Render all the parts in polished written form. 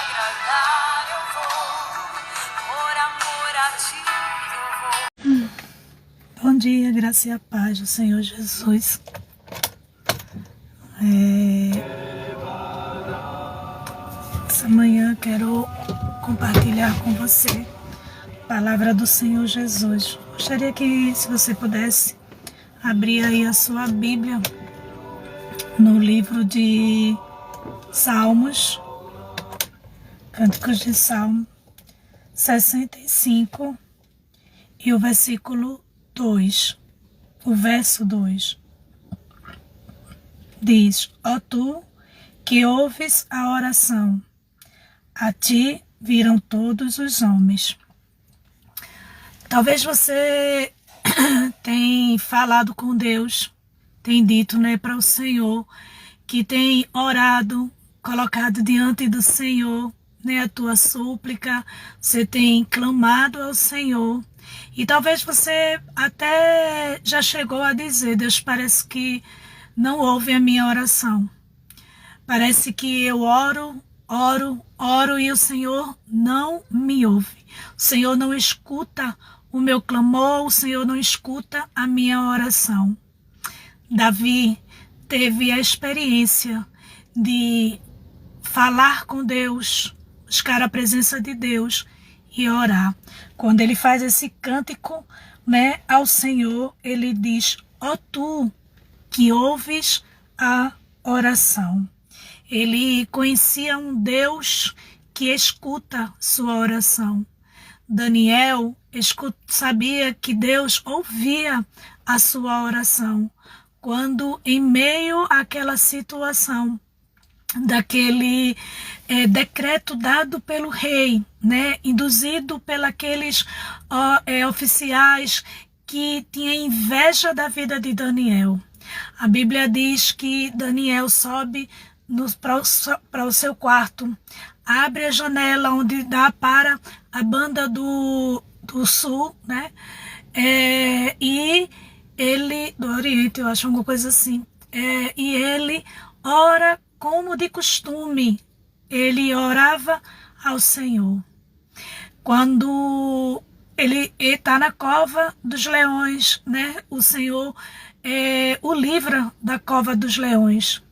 agradar eu vou, por amor a ti eu vou. Bom dia, graça e a paz do Senhor Jesus. Essa manhã quero compartilhar com você a palavra do Senhor Jesus. Gostaria que, se você pudesse, abrir aí a sua Bíblia no livro de Salmos, Cânticos de Salmo 65 e o versículo 2, o verso 2. Diz: ó tu que ouves a oração, a ti viram todos os homens. Talvez você tenha falado com Deus, tem dito, para o Senhor, que tem orado, colocado diante do Senhor, a tua súplica, você tem clamado ao Senhor. E talvez você até já chegou a dizer: Deus, parece que não ouve a minha oração. Parece que eu oro e o Senhor não me ouve. O Senhor não escuta o meu clamor, o Senhor não escuta a minha oração. Davi teve a experiência de falar com Deus, buscar a presença de Deus e orar. Quando ele faz esse cântico, ao Senhor, ele diz: ó tu que ouves a oração. Ele conhecia um Deus que escuta sua oração. Daniel sabia que Deus ouvia a sua oração. Quando, em meio àquela situação, daquele decreto dado pelo rei, induzido pelos oficiais que tinham inveja da vida de Daniel. A Bíblia diz que Daniel sobe para o seu quarto, abre a janela onde dá para a banda do sul, e ele, do Oriente, eu acho, alguma coisa assim, e ele ora como de costume, ele orava ao Senhor. Quando ele está na cova dos leões, o Senhor o livra da cova dos leões.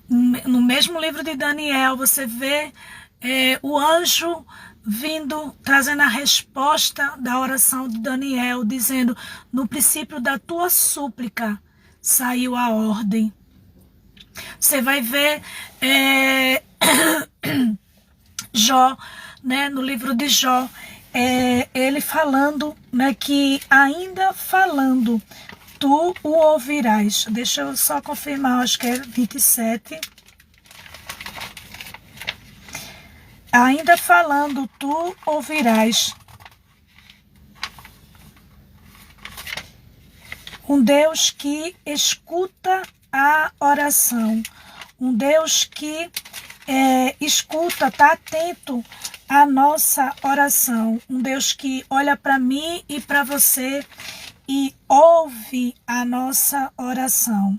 No mesmo livro de Daniel, você vê o anjo vindo, trazendo a resposta da oração de Daniel, dizendo: no princípio da tua súplica saiu a ordem. Você vai ver Jó, no livro de Jó, ele falando, que ainda falando, tu o ouvirás. Deixa eu só confirmar, acho que é 27. Ainda falando, tu ouvirás. Um Deus que escuta a oração. Um Deus que escuta, está atento à nossa oração. Um Deus que olha para mim e para você e ouve a nossa oração.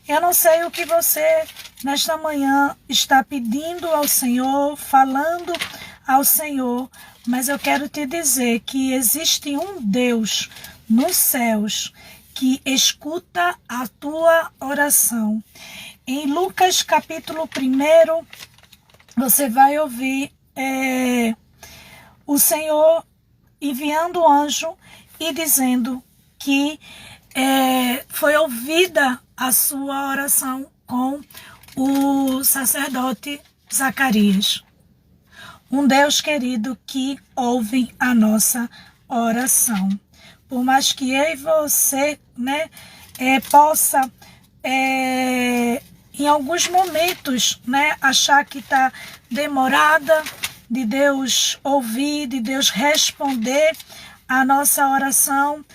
Eu não sei o que você, nesta manhã, está pedindo ao Senhor, falando ao Senhor, mas eu quero te dizer que existe um Deus nos céus que escuta a tua oração. Em Lucas capítulo 1, você vai ouvir o Senhor enviando o anjo e dizendo que foi ouvida a sua oração com o sacerdote Zacarias. Um Deus querido que ouve a nossa oração. Por mais que eu e você possa em alguns momentos achar que está demorada de Deus ouvir, de Deus responder a nossa oração,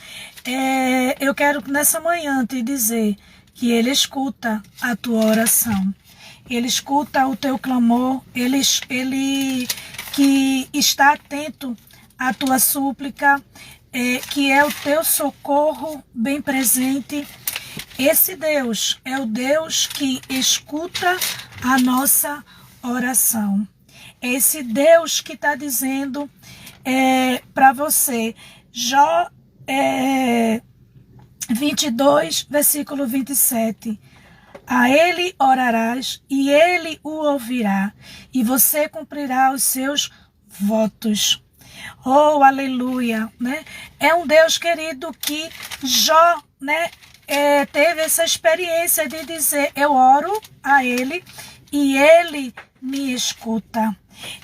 eu quero nessa manhã te dizer que Ele escuta a tua oração. Ele escuta o teu clamor, Ele que está atento à tua súplica, que é o teu socorro bem presente. Esse Deus é o Deus que escuta a nossa oração. É esse Deus que está dizendo para você. Jó 22, versículo 27. A ele orarás e ele o ouvirá, e você cumprirá os seus votos. Oh, aleluia, né? É um Deus querido que Jó, né, teve essa experiência de dizer, eu oro a ele e ele me escuta.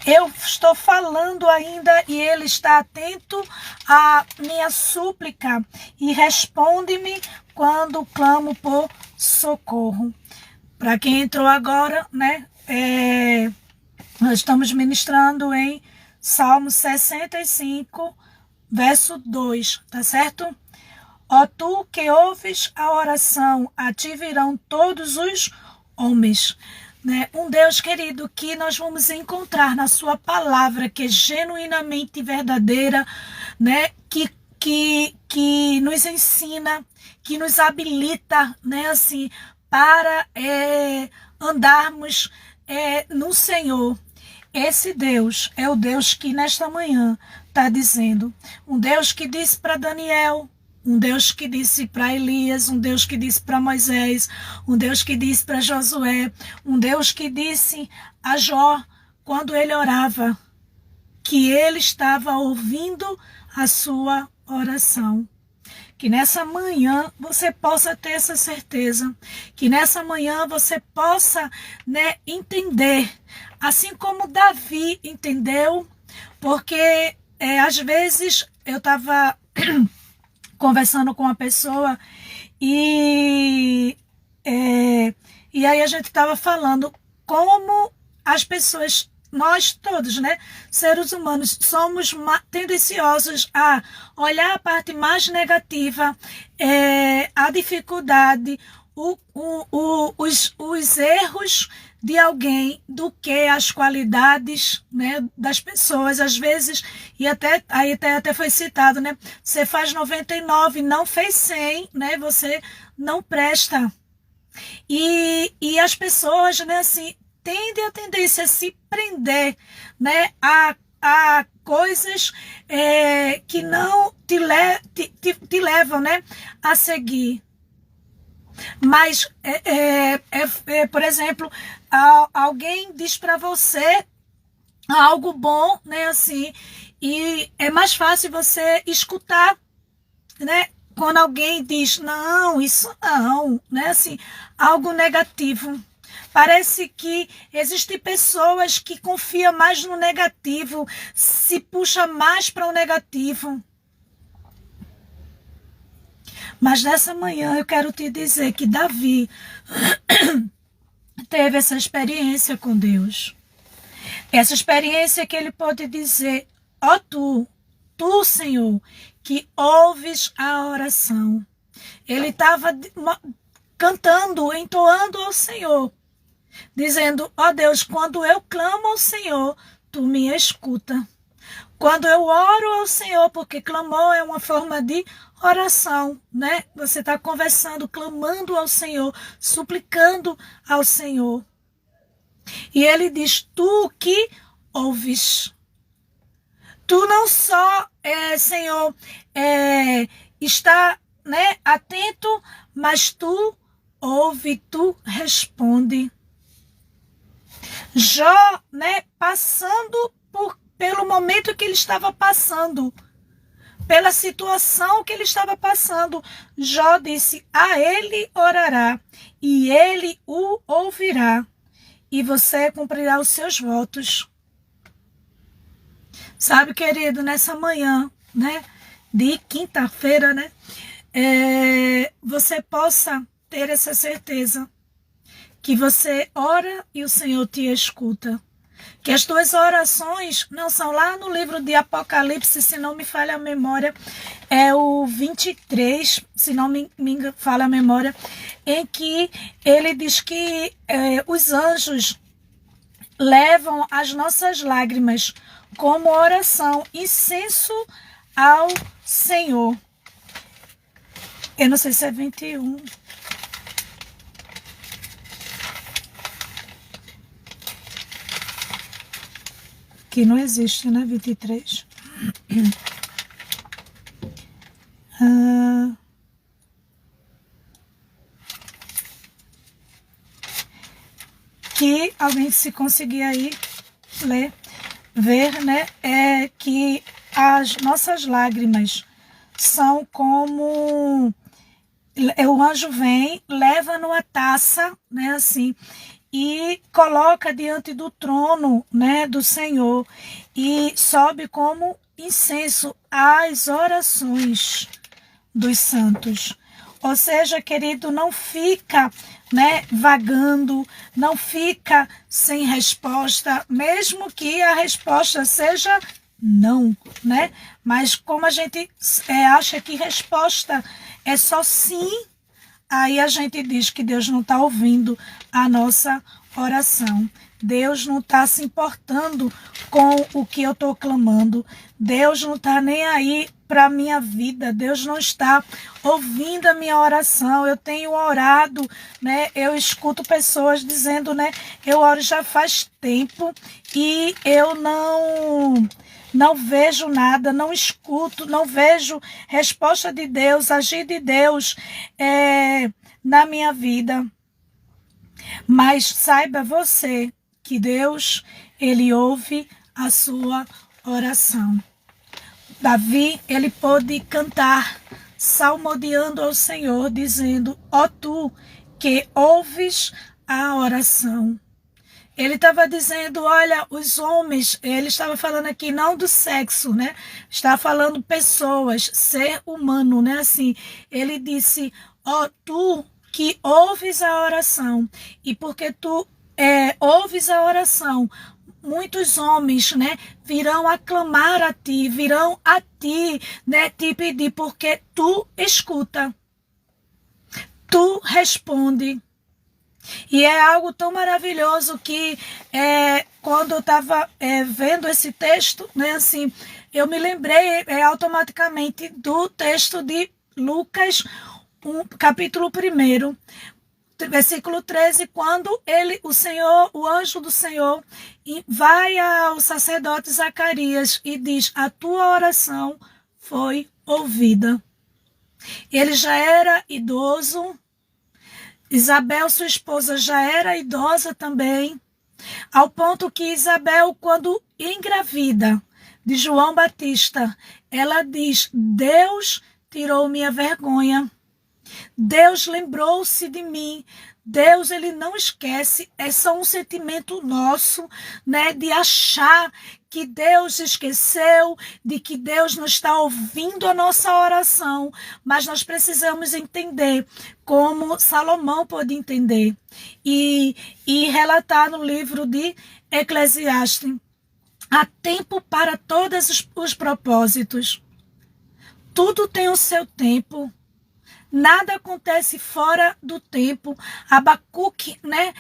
Eu estou falando ainda e ele está atento à minha súplica e responde-me quando clamo por socorro. Para quem entrou agora, né, nós estamos ministrando em Salmo 65, verso 2, tá certo? Ó tu que ouves a oração, a ti virão todos os homens. Né? Um Deus querido que nós vamos encontrar na sua palavra, que é genuinamente verdadeira, né? que nos ensina, que nos habilita, né? assim, para andarmos no Senhor. Esse Deus é o Deus que nesta manhã está dizendo, um Deus que disse para Daniel, um Deus que disse para Elias, um Deus que disse para Moisés, um Deus que disse para Josué, um Deus que disse a Jó, quando ele orava, que ele estava ouvindo a sua oração. Que nessa manhã você possa ter essa certeza, que nessa manhã você possa, né, entender, assim como Davi entendeu, porque às vezes eu estava conversando com uma pessoa e aí a gente estava falando como as pessoas, nós todos, né, seres humanos, somos tendenciosos a olhar a parte mais negativa, a dificuldade, os erros de alguém do que as qualidades, né, das pessoas. Às vezes, e até foi citado, né, você faz 99, não fez 100, né, você não presta. E as pessoas, né, assim, tendem a tendência a se prender, né, a coisas que não te levam, né, a seguir. Mas, por exemplo, alguém diz para você algo bom, né, assim, e é mais fácil você escutar, né, quando alguém diz, não, isso não, né, assim, algo negativo. Parece que existem pessoas que confiam mais no negativo, se puxa mais para o negativo. Mas nessa manhã eu quero te dizer que Davi teve essa experiência com Deus. Essa experiência que ele pode dizer, ó tu, Senhor, que ouves a oração. Ele estava cantando, entoando ao Senhor, dizendo, ó Deus, quando eu clamo ao Senhor, tu me escuta. Quando eu oro ao Senhor, porque clamor é uma forma de oração, né? Você está conversando, clamando ao Senhor, suplicando ao Senhor. E ele diz, tu que ouves. Tu não só, Senhor, está, né, atento, mas tu ouve, tu responde. Jó, né, passando pelo momento que ele estava passando, pela situação que ele estava passando, Jó disse, a ele orará e ele o ouvirá e você cumprirá os seus votos. Sabe, querido, nessa manhã, né, de quinta-feira, né, você possa ter essa certeza que você ora e o Senhor te escuta. Que as tuas orações não são lá no livro de Apocalipse, se não me falha a memória, é o 23, se não me falha a memória, em que ele diz que os anjos levam as nossas lágrimas como oração, incenso ao Senhor. Eu não sei se é 21. que não existe, né? 23. Que alguém, se conseguir aí ler, ver, né? É que as nossas lágrimas são como o anjo vem, leva numa taça, né, assim, e coloca diante do trono, né, do Senhor, e sobe como incenso às orações dos santos. Ou seja, querido, não fica, né, vagando, não fica sem resposta, mesmo que a resposta seja não, né? Mas como a gente acha que resposta é só sim, aí a gente diz que Deus não está ouvindo a nossa oração. Deus não está se importando com o que eu estou clamando. Deus não está nem aí para a minha vida. Deus não está ouvindo a minha oração. Eu tenho orado, né? Eu escuto pessoas dizendo, né? Eu oro já faz tempo e eu não vejo nada, não escuto, não vejo resposta de Deus, agir de Deus na minha vida. Mas saiba você que Deus, Ele ouve a sua oração. Davi, ele pôde cantar, salmodiando ao Senhor, dizendo, ó tu que ouves a oração. Ele estava dizendo, olha, os homens, ele estava falando aqui não do sexo, né? Estava falando pessoas, ser humano, né? Assim, ele disse, ó, tu que ouves a oração, e porque tu ouves a oração, muitos homens, né, virão aclamar a ti, virão a ti, né, te pedir, porque tu escuta, tu responde. E é algo tão maravilhoso que quando eu estava vendo esse texto, né, assim, eu me lembrei automaticamente do texto de Lucas, capítulo 1, versículo 13, quando o anjo do Senhor, vai ao sacerdote Zacarias e diz, a tua oração foi ouvida. Ele já era idoso, Isabel, sua esposa, já era idosa também, ao ponto que Isabel, quando engravida de João Batista, ela diz, Deus tirou minha vergonha. Deus lembrou-se de mim. Deus, ele não esquece. É só um sentimento nosso, né, de achar que Deus esqueceu, de que Deus não está ouvindo a nossa oração. Mas nós precisamos entender como Salomão pôde entender. E relatar no livro de Eclesiastes. Há tempo para todos os propósitos. Tudo tem o seu tempo. Nada acontece fora do tempo. Abacuque, né?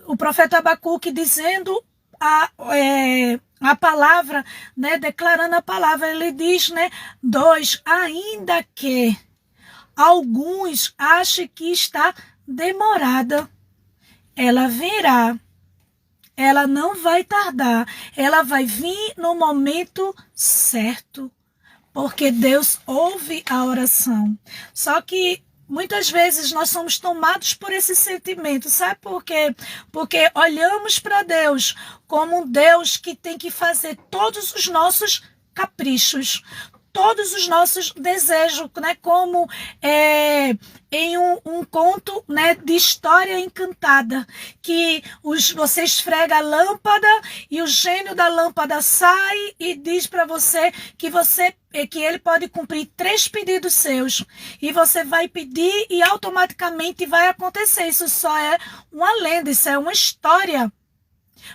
O profeta Abacuque dizendo a palavra, né? Declarando a palavra, ele diz, né? 2, ainda que alguns achem que está demorada, ela virá. Ela não vai tardar. Ela vai vir no momento certo. Porque Deus ouve a oração. Só que muitas vezes nós somos tomados por esse sentimento. Sabe por quê? Porque olhamos para Deus como um Deus que tem que fazer todos os nossos caprichos, todos os nossos desejos, né? Como em um conto, né, de história encantada, que você esfrega a lâmpada e o gênio da lâmpada sai e diz para você que ele pode cumprir 3 pedidos seus. E você vai pedir e automaticamente vai acontecer. Isso só é uma lenda, isso é uma história.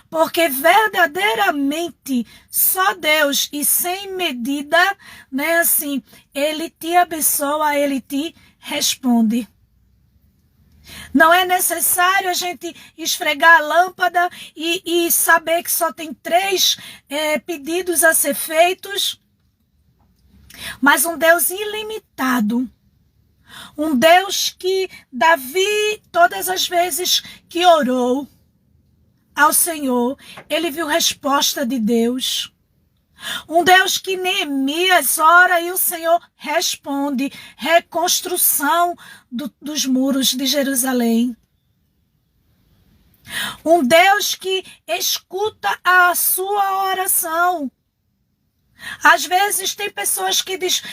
Porque verdadeiramente só Deus e sem medida, né, assim, ele te abençoa, ele te responde. Não é necessário a gente esfregar a lâmpada e saber que só tem 3 pedidos a ser feitos. Mas um Deus ilimitado. Um Deus que Davi, todas as vezes que orou, ao Senhor, ele viu resposta de Deus. Um Deus que Neemias ora e o Senhor responde. Reconstrução dos muros de Jerusalém. Um Deus que escuta a sua oração. Às vezes tem pessoas que dizem,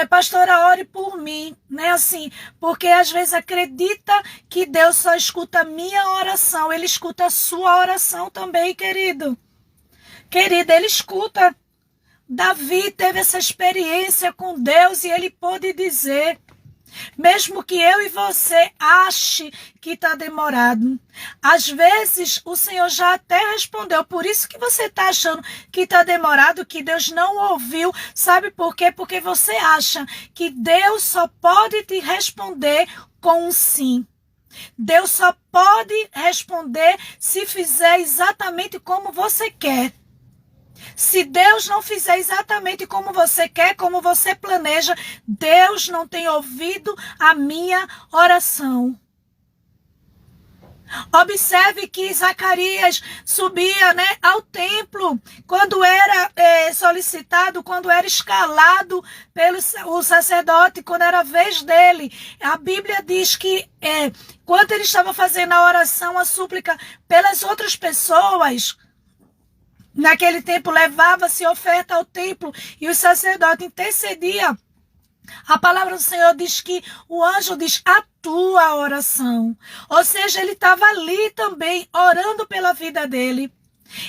pastora, ore por mim, né? Assim, porque às vezes acredita que Deus só escuta a minha oração. Ele escuta a sua oração também, querido. Querida, ele escuta. Davi teve essa experiência com Deus e ele pôde dizer, mesmo que eu e você ache que está demorado, às vezes o Senhor já até respondeu, por isso que você está achando que está demorado, que Deus não ouviu, sabe por quê? Porque você acha que Deus só pode te responder com um sim. Deus só pode responder se fizer exatamente como você quer. Se Deus não fizer exatamente como você quer, como você planeja, Deus não tem ouvido a minha oração. Observe que Zacarias subia, né, ao templo quando era solicitado, quando era escalado pelo sacerdote, quando era a vez dele. A Bíblia diz que quando ele estava fazendo a oração, a súplica pelas outras pessoas, naquele tempo levava-se oferta ao templo e o sacerdote intercedia. A palavra do Senhor diz que o anjo diz a tua oração. Ou seja, ele estava ali também orando pela vida dele.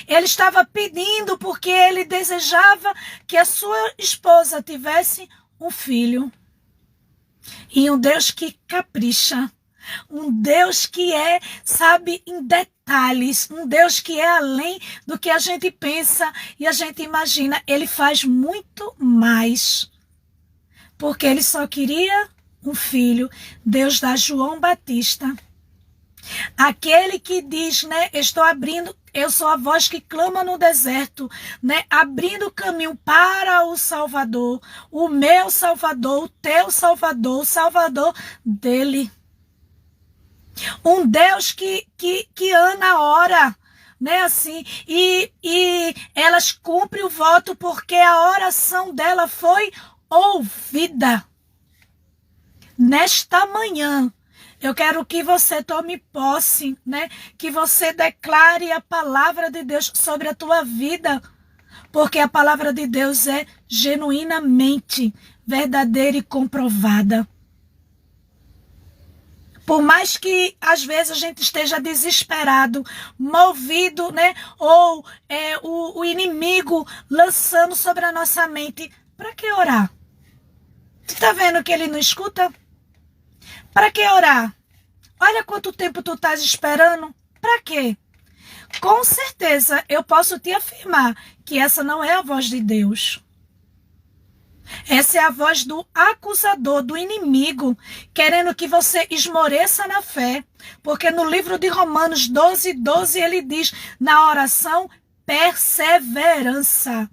Ele estava pedindo porque ele desejava que a sua esposa tivesse um filho. E um Deus que capricha. Um Deus que sabe, em detalhes, um Deus que é além do que a gente pensa e a gente imagina. Ele faz muito mais, porque ele só queria um filho. Deus dá João Batista, aquele que diz, né, eu sou a voz que clama no deserto, né, abrindo caminho para o Salvador, o meu Salvador, o teu Salvador, o Salvador dele. Um Deus que Ana ora, né, assim, e elas cumprem o voto porque a oração dela foi ouvida. Nesta manhã, eu quero que você tome posse, né, que você declare a palavra de Deus sobre a tua vida, porque a palavra de Deus é genuinamente verdadeira e comprovada. Por mais que às vezes a gente esteja desesperado, movido, né? Ou o inimigo lançando sobre a nossa mente, para que orar? Você está vendo que ele não escuta? Para que orar? Olha quanto tempo tu estás esperando. Para quê? Com certeza eu posso te afirmar que essa não é a voz de Deus. Essa é a voz do acusador, do inimigo, querendo que você esmoreça na fé. Porque no livro de Romanos 12:12 ele diz, na oração, perseverança.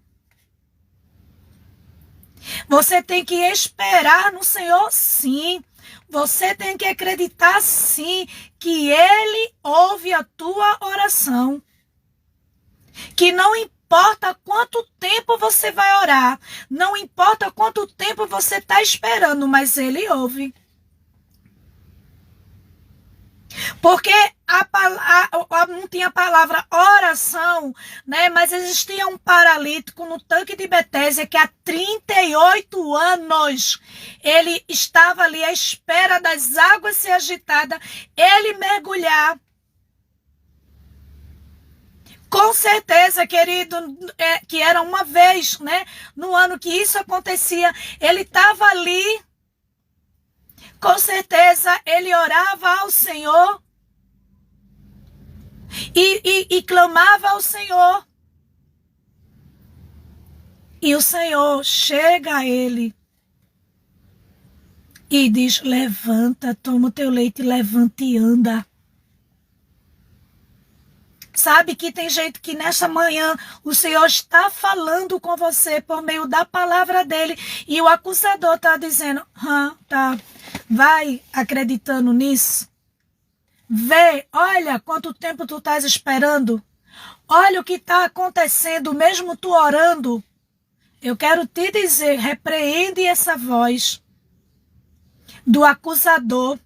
Você tem que esperar no Senhor, sim. Você tem que acreditar, sim, que Ele ouve a tua oração. Que não importa quanto tempo você vai orar, não importa quanto tempo você está esperando, mas Ele ouve. Porque não tinha a palavra oração, né? Mas existia um paralítico no tanque de Betesda que há 38 anos ele estava ali à espera das águas se agitarem, ele mergulhar. Com certeza, querido, que era uma vez, né? No ano que isso acontecia, ele estava ali. Com certeza, ele orava ao Senhor e clamava ao Senhor. E o Senhor chega a ele e diz, levanta, toma o teu leite, levanta e anda. Sabe que tem gente que nessa manhã o Senhor está falando com você por meio da palavra dele e o acusador está dizendo, tá, vai acreditando nisso? Vê, olha quanto tempo tu estás esperando. Olha o que está acontecendo, mesmo tu orando. Eu quero te dizer, repreende essa voz do acusador,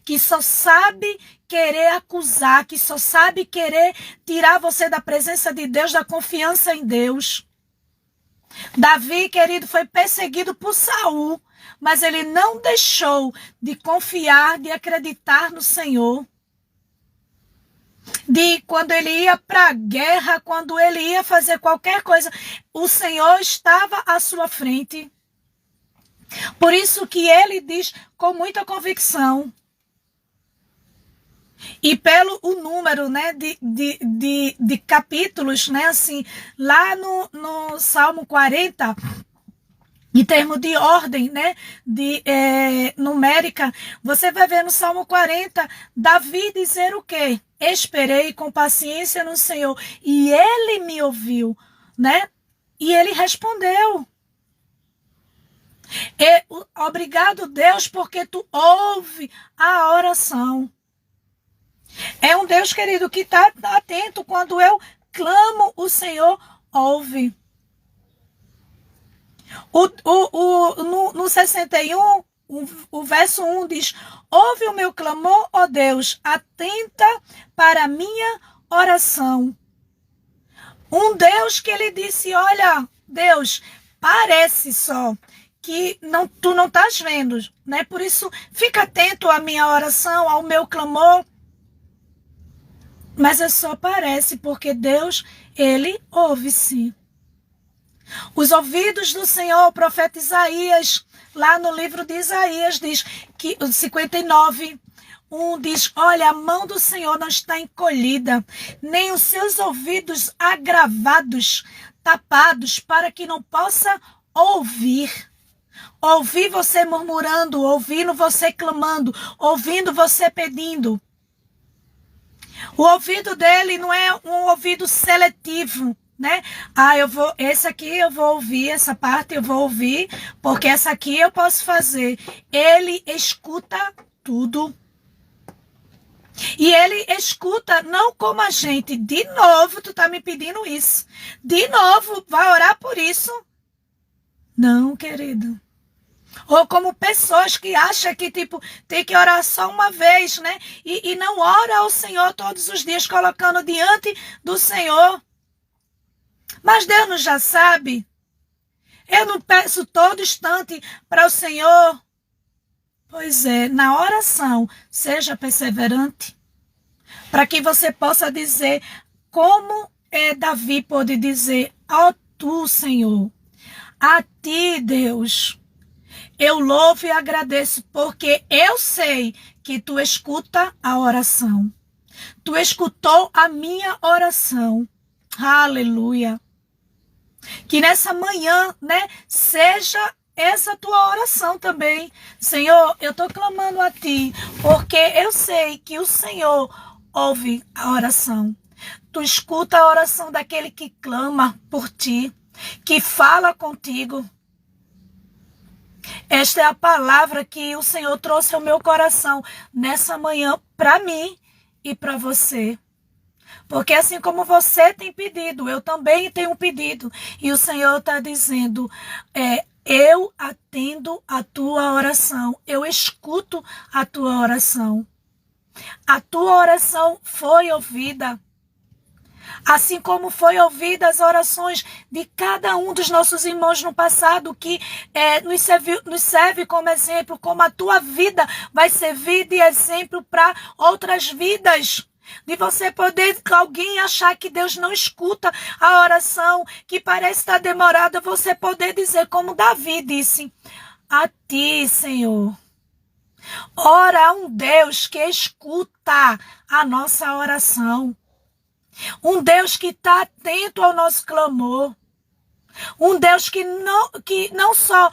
que só sabe querer acusar, que só sabe querer tirar você da presença de Deus, da confiança em Deus. Davi, querido, foi perseguido por Saul, mas ele não deixou de confiar, de acreditar no Senhor. De quando ele ia para a guerra, quando ele ia fazer qualquer coisa, o Senhor estava à sua frente. Por isso que ele diz com muita convicção, e pelo o número, né, de capítulos, né, assim, lá no Salmo 40, em termos de ordem, né, numérica, você vai ver no Salmo 40, Davi dizer o quê? Esperei com paciência no Senhor, e ele me ouviu, né, e ele respondeu. Obrigado, Deus, porque tu ouve a oração. É um Deus, querido, que está atento quando eu clamo, o Senhor ouve. No 61, o verso 1 diz, ouve o meu clamor, ó Deus, atenta para a minha oração. Um Deus que ele disse, olha, Deus, parece só que tu não estás vendo, né? Por isso, fica atento à minha oração, ao meu clamor. Mas é só parece, porque Deus, ele ouve sim. Os ouvidos do Senhor, o profeta Isaías, lá no livro de Isaías, diz que 59, 1 diz, olha, a mão do Senhor não está encolhida, nem os seus ouvidos agravados, tapados, para que não possa ouvir. Ouvir você murmurando, ouvindo você clamando, ouvindo você pedindo. O ouvido dele não é um ouvido seletivo, né? Esse aqui eu vou ouvir, essa parte eu vou ouvir, porque essa aqui eu posso fazer. Ele escuta tudo. E ele escuta não como a gente. De novo, tu tá me pedindo isso. De novo, vai orar por isso? Não, querido. Ou como pessoas que acham que, tipo, tem que orar só uma vez, né? E não ora ao Senhor todos os dias, colocando diante do Senhor. Mas Deus não já sabe. Eu não peço todo instante para o Senhor. Pois é, na oração, seja perseverante. Para que você possa dizer, como Davi pôde dizer, ó tu, Senhor, a ti, Deus, eu louvo e agradeço, porque eu sei que tu escuta a oração. Tu escutou a minha oração. Aleluia. Que nessa manhã, né, seja essa tua oração também. Senhor, eu estou clamando a ti, porque eu sei que o Senhor ouve a oração. Tu escuta a oração daquele que clama por ti, que fala contigo. Esta é a palavra que o Senhor trouxe ao meu coração nessa manhã para mim e para você. Porque assim como você tem pedido, eu também tenho pedido. E o Senhor está dizendo, eu atendo a tua oração, eu escuto a tua oração. A tua oração foi ouvida. Assim como foi ouvida as orações de cada um dos nossos irmãos no passado, que nos serve como exemplo, como a tua vida vai servir de exemplo para outras vidas. De você poder, alguém achar que Deus não escuta a oração, que parece estar demorada, você poder dizer como Davi disse, a ti, Senhor. Ora um Deus que escuta a nossa oração. Um Deus que está atento ao nosso clamor. Um Deus que não só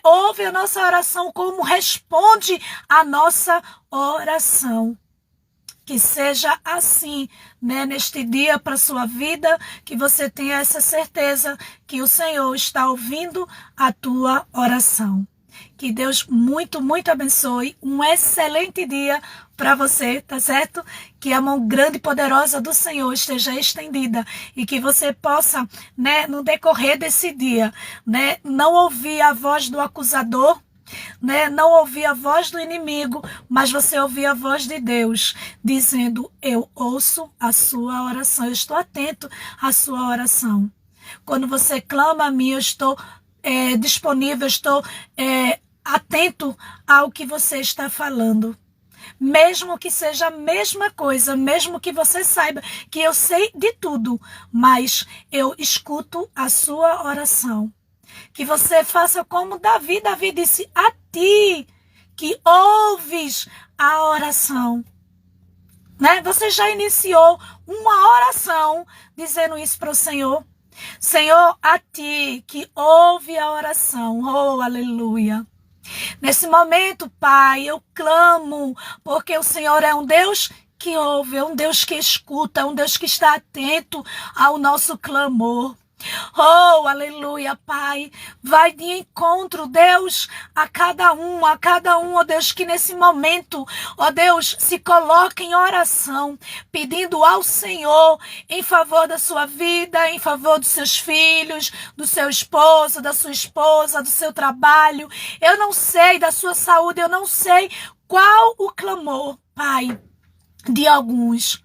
ouve a nossa oração, como responde a nossa oração. Que seja assim, né, neste dia para a sua vida, que você tenha essa certeza que o Senhor está ouvindo a tua oração. Que Deus muito, muito abençoe. Um excelente dia para você, tá certo? Que a mão grande e poderosa do Senhor esteja estendida e que você possa, né, no decorrer desse dia, né, não ouvir a voz do acusador, né, não ouvir a voz do inimigo, mas você ouvir a voz de Deus, dizendo: eu ouço a sua oração, eu estou atento à sua oração. Quando você clama a mim, eu estou disponível, eu estou atento ao que você está falando. Mesmo que seja a mesma coisa, mesmo que você saiba que eu sei de tudo, mas eu escuto a sua oração. Que você faça como Davi. Davi disse: a ti que ouves a oração. Né? Você já iniciou uma oração dizendo isso para o Senhor. Senhor, a ti que ouve a oração. Oh, aleluia. Nesse momento, Pai, eu clamo, porque o Senhor é um Deus que ouve, é um Deus que escuta, é um Deus que está atento ao nosso clamor. Oh, aleluia, Pai. Vai de encontro, Deus, a cada um, ó Deus, que nesse momento, ó Deus, se coloque em oração, pedindo ao Senhor em favor da sua vida, em favor dos seus filhos, do seu esposo, da sua esposa, do seu trabalho. Eu não sei da sua saúde, eu não sei qual o clamor, Pai, de alguns.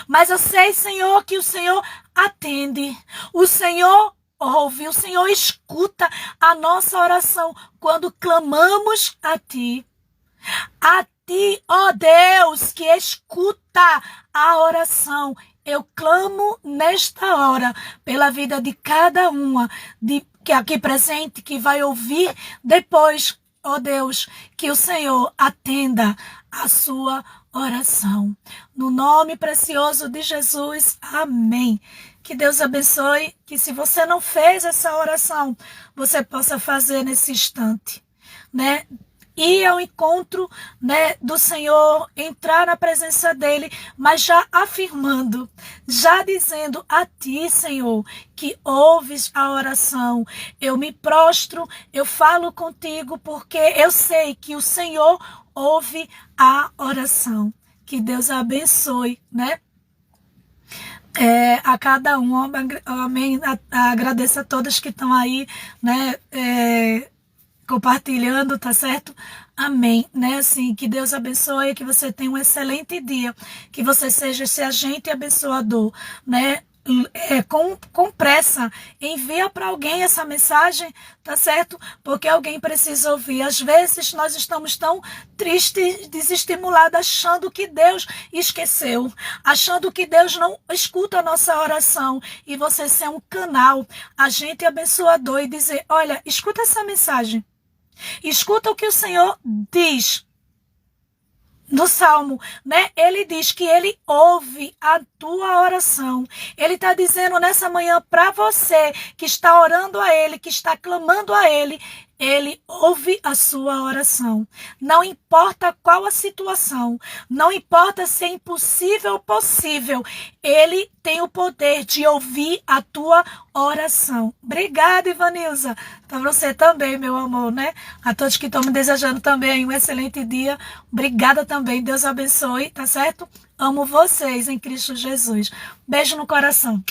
Mas eu sei, Senhor, que o Senhor atende, o Senhor ouve, o Senhor escuta a nossa oração quando clamamos a Ti. A Ti, ó Deus, que escuta a oração. Eu clamo nesta hora pela vida de cada uma que aqui presente, que vai ouvir depois, ó Deus, que o Senhor atenda a sua oração. No nome precioso de Jesus, amém. Que Deus abençoe, que se você não fez essa oração, você possa fazer nesse instante, né? Ir ao encontro, né, do Senhor, entrar na presença dele, mas já afirmando, já dizendo a ti, Senhor, que ouves a oração. Eu me prostro, eu falo contigo, porque eu sei que o Senhor ouve a oração. Que Deus abençoe, né? A cada um, amém. Agradeço a todas que estão aí, né? Compartilhando, tá certo? Amém, né? Assim, que Deus abençoe, que você tenha um excelente dia, que você seja esse agente abençoador, né? Com pressa, envia para alguém essa mensagem, tá certo? Porque alguém precisa ouvir. Às vezes nós estamos tão tristes, desestimulados, achando que Deus esqueceu, achando que Deus não escuta a nossa oração, e você ser um canal, agente abençoador, e dizer: olha, escuta essa mensagem, escuta o que o Senhor diz. No Salmo, né? Ele diz que ele ouve a tua oração. Ele está dizendo nessa manhã para você que está orando a ele, que está clamando a ele, ele ouve a sua oração. Não importa qual a situação, não importa se é impossível ou possível, ele tem o poder de ouvir a tua oração. Obrigada, Ivanilza. Para você também, meu amor, né? A todos que estão me desejando também um excelente dia. Obrigada também. Deus abençoe, tá certo? Amo vocês em Cristo Jesus. Beijo no coração.